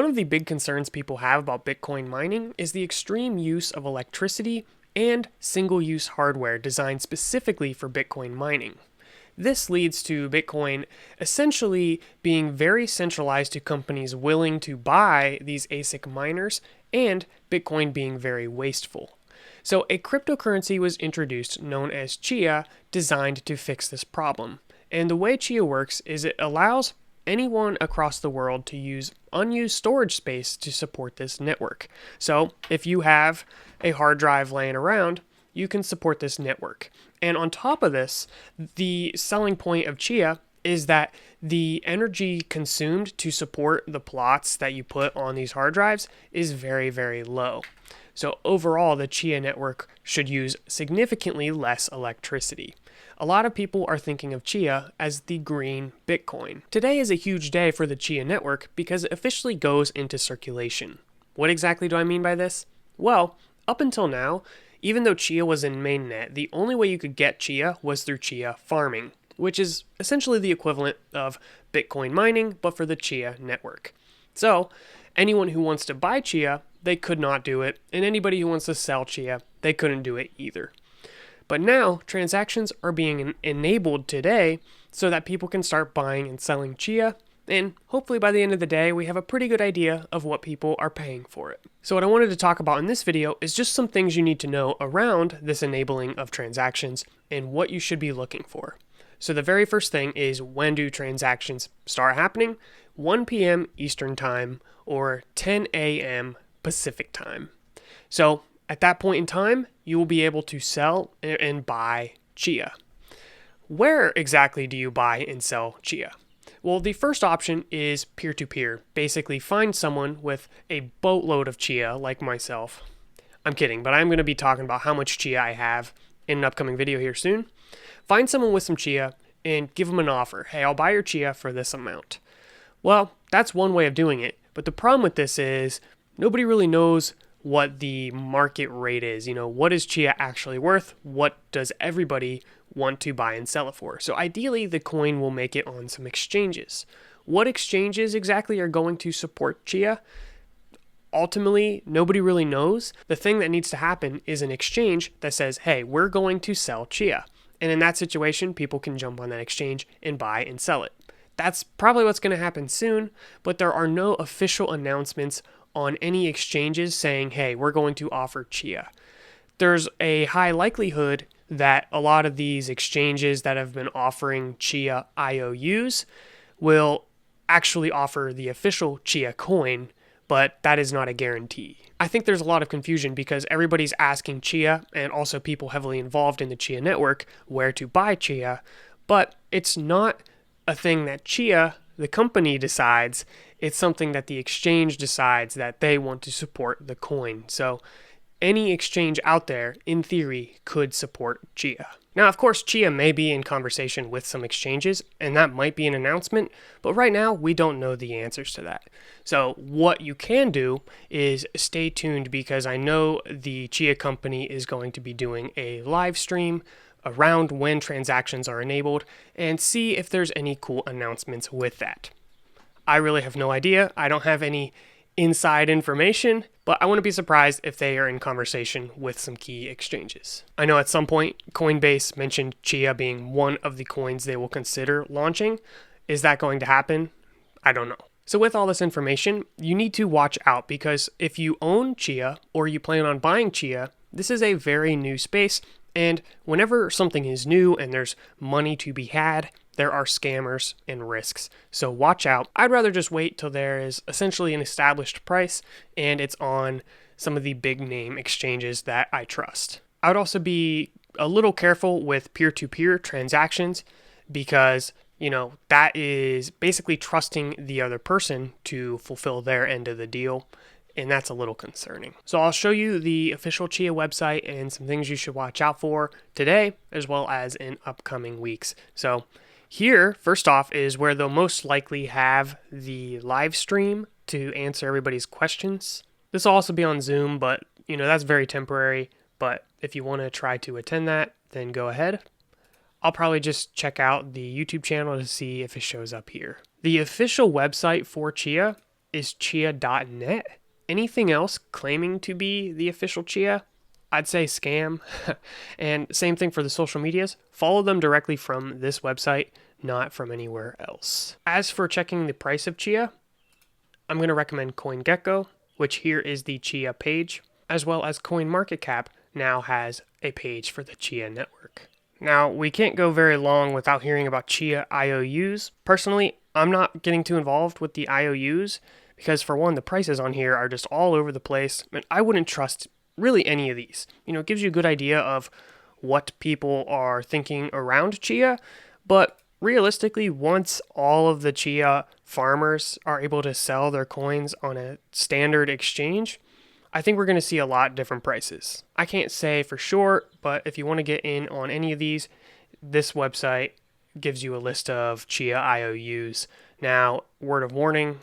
One of the big concerns people have about Bitcoin mining is the extreme use of electricity and single-use hardware designed specifically for Bitcoin mining. This leads to Bitcoin essentially being very centralized to companies willing to buy these ASIC miners and Bitcoin being very wasteful. So a cryptocurrency was introduced known as Chia, designed to fix this problem. And the way Chia works is it allows anyone across the world to use unused storage space to support this network. So if you have a hard drive laying around, you can support this network. And on top of this, the selling point of Chia is that the energy consumed to support the plots that you put on these hard drives is very, very low. So overall, the Chia network should use significantly less electricity. A lot of people are thinking of Chia as the green Bitcoin. Today is a huge day for the Chia network because it officially goes into circulation. What exactly do I mean by this? Well, up until now, even though Chia was in mainnet, the only way you could get Chia was through Chia farming, which is essentially the equivalent of Bitcoin mining, but for the Chia network. So, anyone who wants to buy Chia, they could not do it, and anybody who wants to sell Chia, they couldn't do it either. But now, transactions are being enabled today so that people can start buying and selling Chia, and hopefully by the end of the day, we have a pretty good idea of what people are paying for it. So what I wanted to talk about in this video is just some things you need to know around this enabling of transactions and what you should be looking for. So the very first thing is, when do transactions start happening? 1 p.m. Eastern Time or 10 a.m. Pacific Time. So at that point in time, you will be able to sell and buy Chia. Where exactly do you buy and sell Chia? Well, the first option is peer-to-peer. Basically, find someone with a boatload of Chia like myself. I'm kidding, but I'm going to be talking about how much Chia I have in an upcoming video here soon. Find someone with some Chia and give them an offer. Hey, I'll buy your Chia for this amount. Well, that's one way of doing it. But the problem with this is nobody really knows what the market rate is. What is Chia actually worth? What does everybody want to buy and sell it for? So ideally, the coin will make it on some exchanges. What exchanges exactly are going to support Chia? Ultimately, nobody really knows. The thing that needs to happen is an exchange that says, hey, we're going to sell Chia. And in that situation, people can jump on that exchange and buy and sell it. That's probably what's going to happen soon, but there are no official announcements on any exchanges saying, hey, we're going to offer Chia. There's a high likelihood that a lot of these exchanges that have been offering Chia IOUs will actually offer the official Chia coin, but that is not a guarantee. I think there's a lot of confusion because everybody's asking Chia, and also people heavily involved in the Chia network, where to buy Chia, but it's not a thing that Chia, the company, decides. It's something that the exchange decides that they want to support the coin. So any exchange out there, in theory, could support Chia. Now, of course, Chia may be in conversation with some exchanges, and that might be an announcement, but right now, we don't know the answers to that. So what you can do is stay tuned, because I know the Chia company is going to be doing a live stream around when transactions are enabled, and see if there's any cool announcements with that. I really have no idea. I don't have any inside information, but I wouldn't be surprised if they are in conversation with some key exchanges. I know at some point Coinbase mentioned Chia being one of the coins they will consider launching. Is that going to happen? I don't know. So with all this information, you need to watch out, because if you own Chia or you plan on buying Chia, this is a very new space, and whenever something is new and there's money to be had, there are scammers and risks. So watch out. I'd rather just wait till there is essentially an established price and it's on some of the big name exchanges that I trust. I would also be a little careful with peer-to-peer transactions, because that is basically trusting the other person to fulfill their end of the deal, and that's a little concerning. So I'll show you the official Chia website and some things you should watch out for today, as well as in upcoming weeks. So here, first off, is where they'll most likely have the live stream to answer everybody's questions. This will also be on Zoom, but that's very temporary. But if you want to try to attend that, then go ahead. I'll probably just check out the YouTube channel to see if it shows up here. The official website for Chia is Chia.net. Anything else claiming to be the official Chia, I'd say scam. And same thing for the social medias. Follow them directly from this website, not from anywhere else. As for checking the price of Chia, I'm going to recommend CoinGecko, which here is the Chia page, as well as CoinMarketCap now has a page for the Chia network. Now, we can't go very long without hearing about Chia IOUs. Personally, I'm not getting too involved with the IOUs because, for one, the prices on here are just all over the place, and I wouldn't trust really any of these. It gives you a good idea of what people are thinking around Chia, but realistically, once all of the Chia farmers are able to sell their coins on a standard exchange, I think we're going to see a lot different prices. I can't say for sure, but if you want to get in on any of these, this website gives you a list of Chia IOUs. Now, word of warning,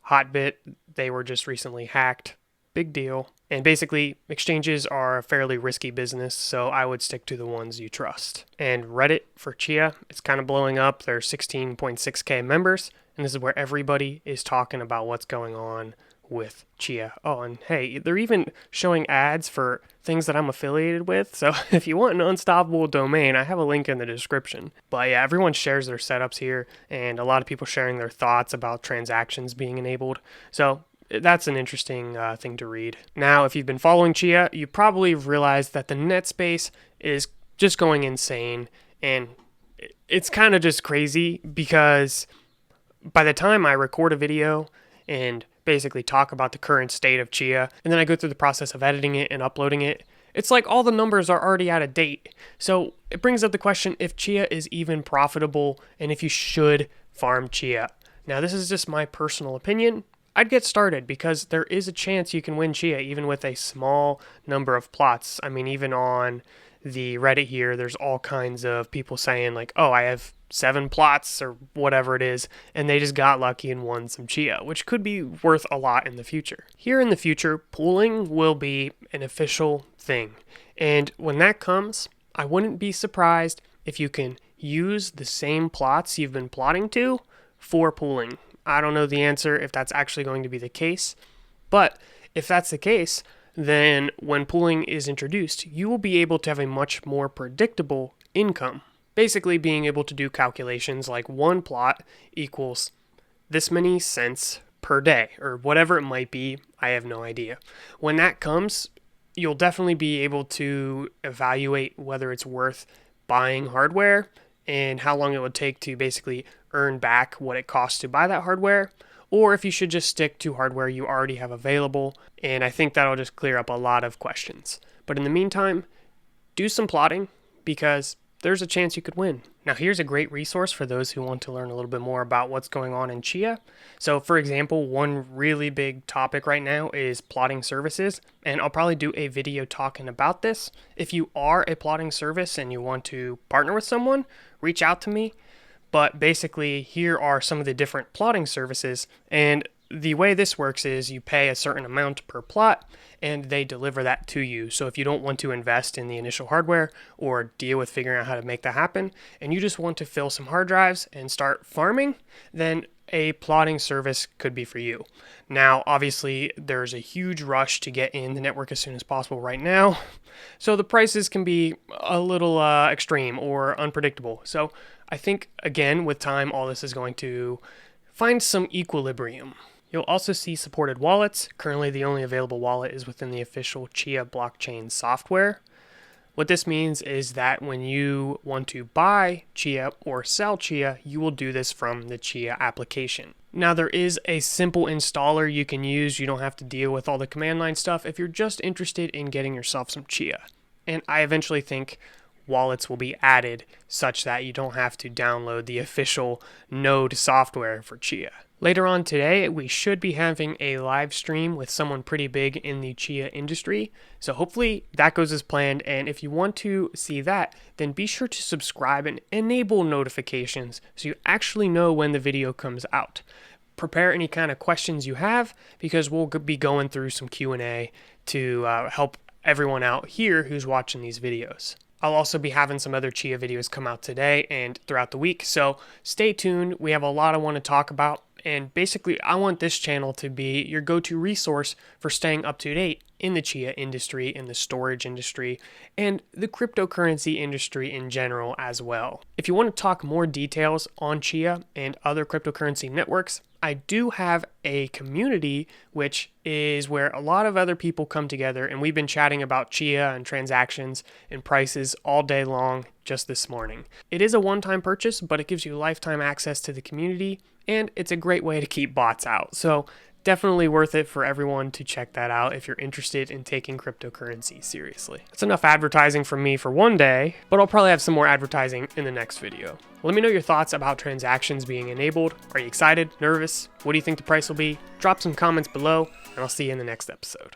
Hotbit, they were just recently hacked. Big deal. And basically, exchanges are a fairly risky business, so I would stick to the ones you trust. And Reddit for Chia, it's kind of blowing up. There's 16.6K members, and this is where everybody is talking about what's going on with Chia. Oh, and hey, they're even showing ads for things that I'm affiliated with. So if you want an unstoppable domain, I have a link in the description. But yeah, everyone shares their setups here, and a lot of people sharing their thoughts about transactions being enabled. So that's an interesting thing to read. Now, if you've been following Chia, you probably realized that the net space is just going insane, and it's kind of just crazy because by the time I record a video and basically talk about the current state of Chia, and then I go through the process of editing it and uploading it, it's like all the numbers are already out of date. So it brings up the question if Chia is even profitable and if you should farm Chia. Now, this is just my personal opinion. I'd get started because there is a chance you can win Chia even with a small number of plots. I mean, even on the Reddit here, there's all kinds of people saying like, oh, I have 7 plots or whatever it is, and they just got lucky and won some Chia, which could be worth a lot in the future. Here in the future, pooling will be an official thing. And when that comes, I wouldn't be surprised if you can use the same plots you've been plotting to for pooling. I don't know the answer if that's actually going to be the case, but if that's the case, then when pooling is introduced, you will be able to have a much more predictable income. Basically being able to do calculations like one plot equals this many cents per day, or whatever it might be, I have no idea. When that comes, you'll definitely be able to evaluate whether it's worth buying hardware and how long it would take to basically earn back what it costs to buy that hardware, or if you should just stick to hardware you already have available, and I think that'll just clear up a lot of questions. But in the meantime, do some plotting because there's a chance you could win. Now, here's a great resource for those who want to learn a little bit more about what's going on in Chia. So, for example, one really big topic right now is plotting services, and I'll probably do a video talking about this. If you are a plotting service and you want to partner with someone, reach out to me. But basically, here are some of the different plotting services, and the way this works is you pay a certain amount per plot and they deliver that to you. So if you don't want to invest in the initial hardware or deal with figuring out how to make that happen, and you just want to fill some hard drives and start farming, then a plotting service could be for you. Now, obviously, there's a huge rush to get in the network as soon as possible right now, so the prices can be a little extreme or unpredictable. So I think, again, with time, all this is going to find some equilibrium. You'll also see supported wallets. Currently, the only available wallet is within the official Chia blockchain software. What this means is that when you want to buy Chia or sell Chia, you will do this from the Chia application. Now, there is a simple installer you can use. You don't have to deal with all the command line stuff if you're just interested in getting yourself some Chia. And I eventually think wallets will be added such that you don't have to download the official node software for Chia. Later on today, we should be having a live stream with someone pretty big in the Chia industry. So hopefully that goes as planned. And if you want to see that, then be sure to subscribe and enable notifications so you actually know when the video comes out. Prepare any kind of questions you have because we'll be going through some Q&A to help everyone out here who's watching these videos. I'll also be having some other Chia videos come out today and throughout the week, so stay tuned. We have a lot I want to talk about, And basically, I want this channel to be your go-to resource for staying up to date in the Chia industry, in the storage industry, and the cryptocurrency industry in general as well. If you want to talk more details on Chia and other cryptocurrency networks, I do have a community, which is where a lot of other people come together, and we've been chatting about Chia and transactions and prices all day long just this morning. It is a one-time purchase, but it gives you lifetime access to the community, and it's a great way to keep bots out. So definitely worth it for everyone to check that out if you're interested in taking cryptocurrency seriously. That's enough advertising from me for one day, but I'll probably have some more advertising in the next video. Let me know your thoughts about transactions being enabled. Are you excited? Nervous? What do you think the price will be? Drop some comments below, and I'll see you in the next episode.